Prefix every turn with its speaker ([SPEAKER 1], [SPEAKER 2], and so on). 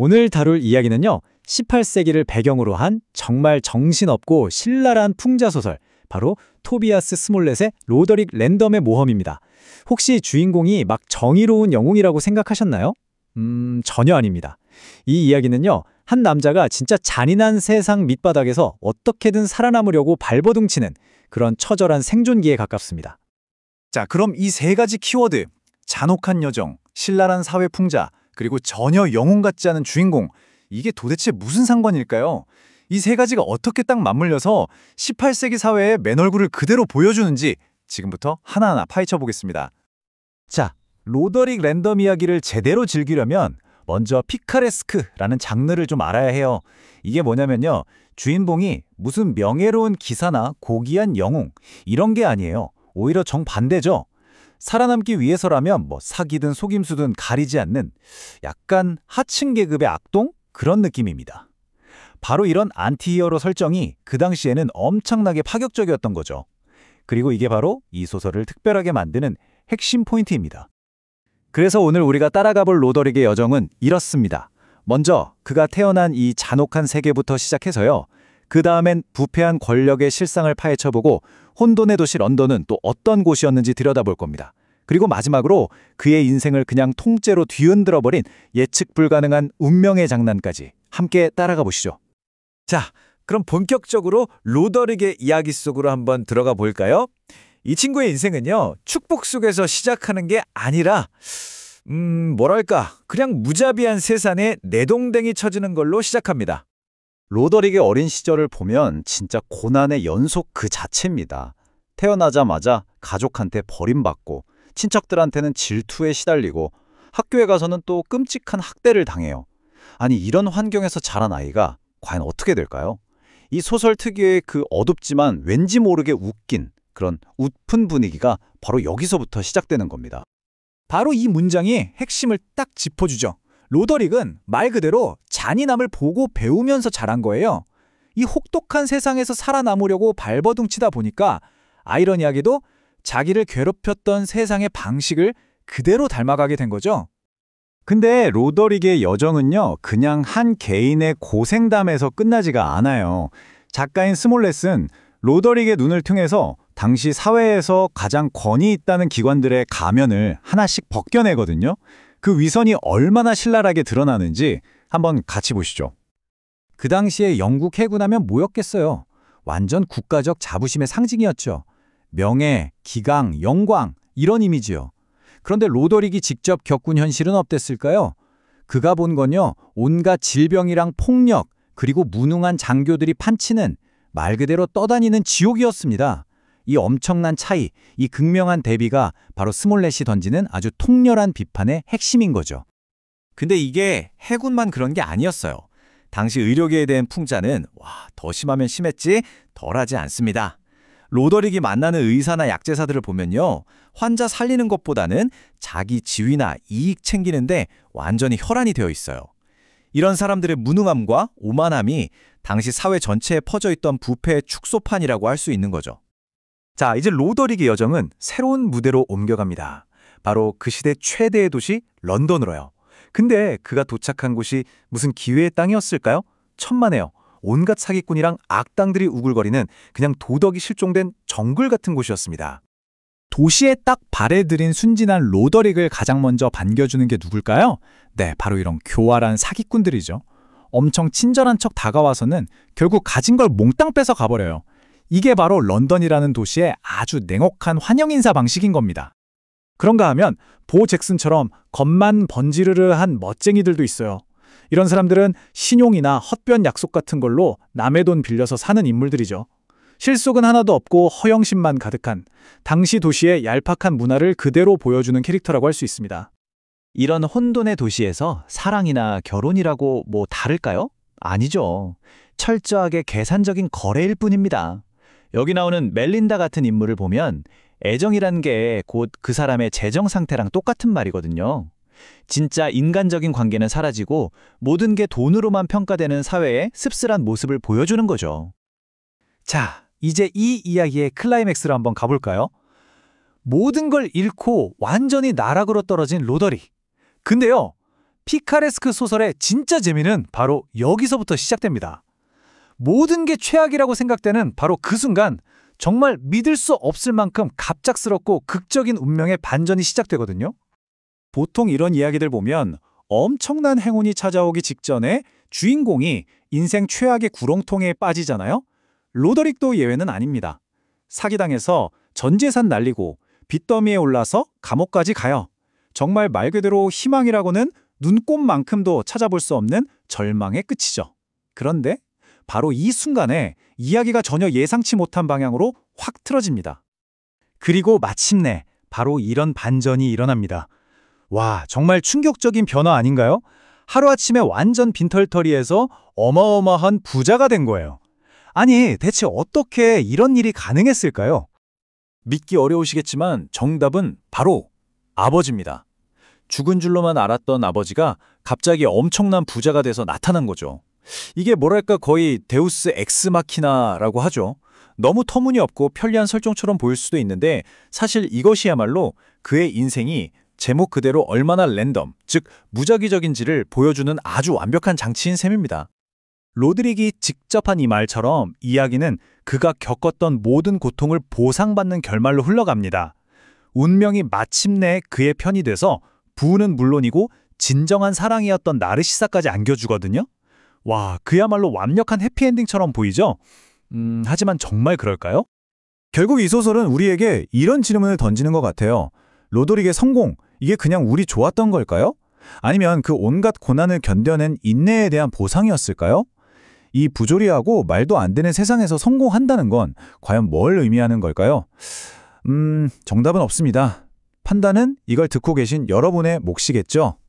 [SPEAKER 1] 오늘 다룰 이야기는요, 18세기를 배경으로 한 정말 정신없고 신랄한 풍자소설, 바로 토비아스 스몰렛의 로더릭 랜덤의 모험입니다. 혹시 주인공이 막 정의로운 영웅이라고 생각하셨나요? 전혀 아닙니다. 이 이야기는요, 한 남자가 진짜 잔인한 세상 밑바닥에서 어떻게든 살아남으려고 발버둥치는 그런 처절한 생존기에 가깝습니다.
[SPEAKER 2] 자, 그럼 이 세 가지 키워드, 잔혹한 여정, 신랄한 사회 풍자, 그리고 전혀 영웅 같지 않은 주인공, 이게 도대체 무슨 상관일까요? 이 세 가지가 어떻게 딱 맞물려서 18세기 사회의 맨 얼굴을 그대로 보여주는지 지금부터 하나하나 파헤쳐 보겠습니다. 자, 로더릭 랜덤 이야기를 제대로 즐기려면 먼저 피카레스크라는 장르를 좀 알아야 해요. 이게 뭐냐면요, 주인공이 무슨 명예로운 기사나 고귀한 영웅, 이런 게 아니에요. 오히려 정반대죠. 살아남기 위해서라면 사기든 속임수든 가리지 않는 약간 하층 계급의 악동? 그런 느낌입니다. 바로 이런 안티히어로 설정이 그 당시에는 엄청나게 파격적이었던 거죠. 그리고 이게 바로 이 소설을 특별하게 만드는 핵심 포인트입니다. 그래서 오늘 우리가 따라가 볼 로더릭의 여정은 이렇습니다. 먼저 그가 태어난 이 잔혹한 세계부터 시작해서요, 그 다음엔 부패한 권력의 실상을 파헤쳐보고 혼돈의 도시 런던은 또 어떤 곳이었는지 들여다볼 겁니다. 그리고 마지막으로 그의 인생을 그냥 통째로 뒤흔들어버린 예측 불가능한 운명의 장난까지 함께 따라가 보시죠. 자, 그럼 본격적으로 로더릭의 이야기 속으로 한번 들어가 볼까요? 이 친구의 인생은요, 축복 속에서 시작하는 게 아니라 뭐랄까, 그냥 무자비한 세상에 내동댕이 쳐지는 걸로 시작합니다.
[SPEAKER 3] 로더릭의 어린 시절을 보면 진짜 고난의 연속 그 자체입니다. 태어나자마자 가족한테 버림받고 친척들한테는 질투에 시달리고 학교에 가서는 또 끔찍한 학대를 당해요. 아니, 이런 환경에서 자란 아이가 과연 어떻게 될까요? 이 소설 특유의 그 어둡지만 왠지 모르게 웃긴 그런 웃픈 분위기가 바로 여기서부터 시작되는 겁니다.
[SPEAKER 2] 바로 이 문장이 핵심을 딱 짚어주죠. 로더릭은 말 그대로 잔인함을 보고 배우면서 자란 거예요. 이 혹독한 세상에서 살아남으려고 발버둥치다 보니까 아이러니하게도 자기를 괴롭혔던 세상의 방식을 그대로 닮아가게 된 거죠.
[SPEAKER 3] 근데 로더릭의 여정은요, 그냥 한 개인의 고생담에서 끝나지가 않아요. 작가인 스몰렛은 로더릭의 눈을 통해서 당시 사회에서 가장 권위 있다는 기관들의 가면을 하나씩 벗겨내거든요. 그 위선이 얼마나 신랄하게 드러나는지 한번 같이 보시죠. 그 당시에 영국 해군하면 뭐였겠어요? 완전 국가적 자부심의 상징이었죠. 명예, 기강, 영광, 이런 이미지요. 그런데 로더릭이 직접 겪은 현실은 어땠을까요? 그가 본 건요, 온갖 질병이랑 폭력, 그리고 무능한 장교들이 판치는 말 그대로 떠다니는 지옥이었습니다. 이 엄청난 차이, 이 극명한 대비가 바로 스몰렛이 던지는 아주 통렬한 비판의 핵심인 거죠.
[SPEAKER 2] 근데 이게 해군만 그런 게 아니었어요. 당시 의료계에 대한 풍자는 더 심하면 심했지 덜하지 않습니다. 로더릭이 만나는 의사나 약제사들을 보면요, 환자 살리는 것보다는 자기 지위나 이익 챙기는데 완전히 혈안이 되어 있어요. 이런 사람들의 무능함과 오만함이 당시 사회 전체에 퍼져 있던 부패의 축소판이라고 할 수 있는 거죠. 자, 이제 로더릭의 여정은 새로운 무대로 옮겨갑니다. 바로 그 시대 최대의 도시 런던으로요. 근데 그가 도착한 곳이 무슨 기회의 땅이었을까요? 천만에요. 온갖 사기꾼이랑 악당들이 우글거리는 그냥 도덕이 실종된 정글 같은 곳이었습니다. 도시에 딱 발에 들인 순진한 로더릭을 가장 먼저 반겨주는 게 누굴까요? 네, 바로 이런 교활한 사기꾼들이죠. 엄청 친절한 척 다가와서는 결국 가진 걸 몽땅 뺏어 가버려요. 이게 바로 런던이라는 도시의 아주 냉혹한 환영 인사 방식인 겁니다. 그런가 하면 보 잭슨처럼 겉만 번지르르한 멋쟁이들도 있어요. 이런 사람들은 신용이나 헛변 약속 같은 걸로 남의 돈 빌려서 사는 인물들이죠. 실속은 하나도 없고 허영심만 가득한 당시 도시의 얄팍한 문화를 그대로 보여주는 캐릭터라고 할 수 있습니다.
[SPEAKER 3] 이런 혼돈의 도시에서 사랑이나 결혼이라고 뭐 다를까요? 아니죠. 철저하게 계산적인 거래일 뿐입니다. 여기 나오는 멜린다 같은 인물을 보면 애정이란 게 곧 그 사람의 재정 상태랑 똑같은 말이거든요. 진짜 인간적인 관계는 사라지고 모든 게 돈으로만 평가되는 사회의 씁쓸한 모습을 보여주는 거죠.
[SPEAKER 2] 자, 이제 이 이야기의 클라이맥스로 한번 가볼까요? 모든 걸 잃고 완전히 나락으로 떨어진 로더릭. 근데요, 피카레스크 소설의 진짜 재미는 바로 여기서부터 시작됩니다. 모든 게 최악이라고 생각되는 바로 그 순간 정말 믿을 수 없을 만큼 갑작스럽고 극적인 운명의 반전이 시작되거든요.
[SPEAKER 3] 보통 이런 이야기들 보면 엄청난 행운이 찾아오기 직전에 주인공이 인생 최악의 구렁텅이에 빠지잖아요. 로더릭도 예외는 아닙니다. 사기당해서 전 재산 날리고 빚더미에 올라서 감옥까지 가요. 정말 말 그대로 희망이라고는 눈꼽만큼도 찾아볼 수 없는 절망의 끝이죠. 그런데 바로 이 순간에 이야기가 전혀 예상치 못한 방향으로 확 틀어집니다. 그리고 마침내 바로 이런 반전이 일어납니다. 와, 정말 충격적인 변화 아닌가요? 하루아침에 완전 빈털터리에서 어마어마한 부자가 된 거예요. 아니, 대체 어떻게 이런 일이 가능했을까요?
[SPEAKER 2] 믿기 어려우시겠지만 정답은 바로 아버지입니다. 죽은 줄로만 알았던 아버지가 갑자기 엄청난 부자가 돼서 나타난 거죠. 이게 뭐랄까 거의 데우스 엑스마키나라고 하죠. 너무 터무니없고 편리한 설정처럼 보일 수도 있는데 사실 이것이야말로 그의 인생이 제목 그대로 얼마나 랜덤, 즉 무작위적인지를 보여주는 아주 완벽한 장치인 셈입니다.
[SPEAKER 3] 로드릭이 직접 한 이 말처럼 이야기는 그가 겪었던 모든 고통을 보상받는 결말로 흘러갑니다. 운명이 마침내 그의 편이 돼서 부는 물론이고 진정한 사랑이었던 나르시사까지 안겨주거든요. 와, 그야말로 완벽한 해피엔딩처럼 보이죠? 하지만 정말 그럴까요? 결국 이 소설은 우리에게 이런 질문을 던지는 것 같아요. 로드릭의 성공, 이게 그냥 운이 좋았던 걸까요? 아니면 그 온갖 고난을 견뎌낸 인내에 대한 보상이었을까요? 이 부조리하고 말도 안 되는 세상에서 성공한다는 건 과연 뭘 의미하는 걸까요? 정답은 없습니다. 판단은 이걸 듣고 계신 여러분의 몫이겠죠?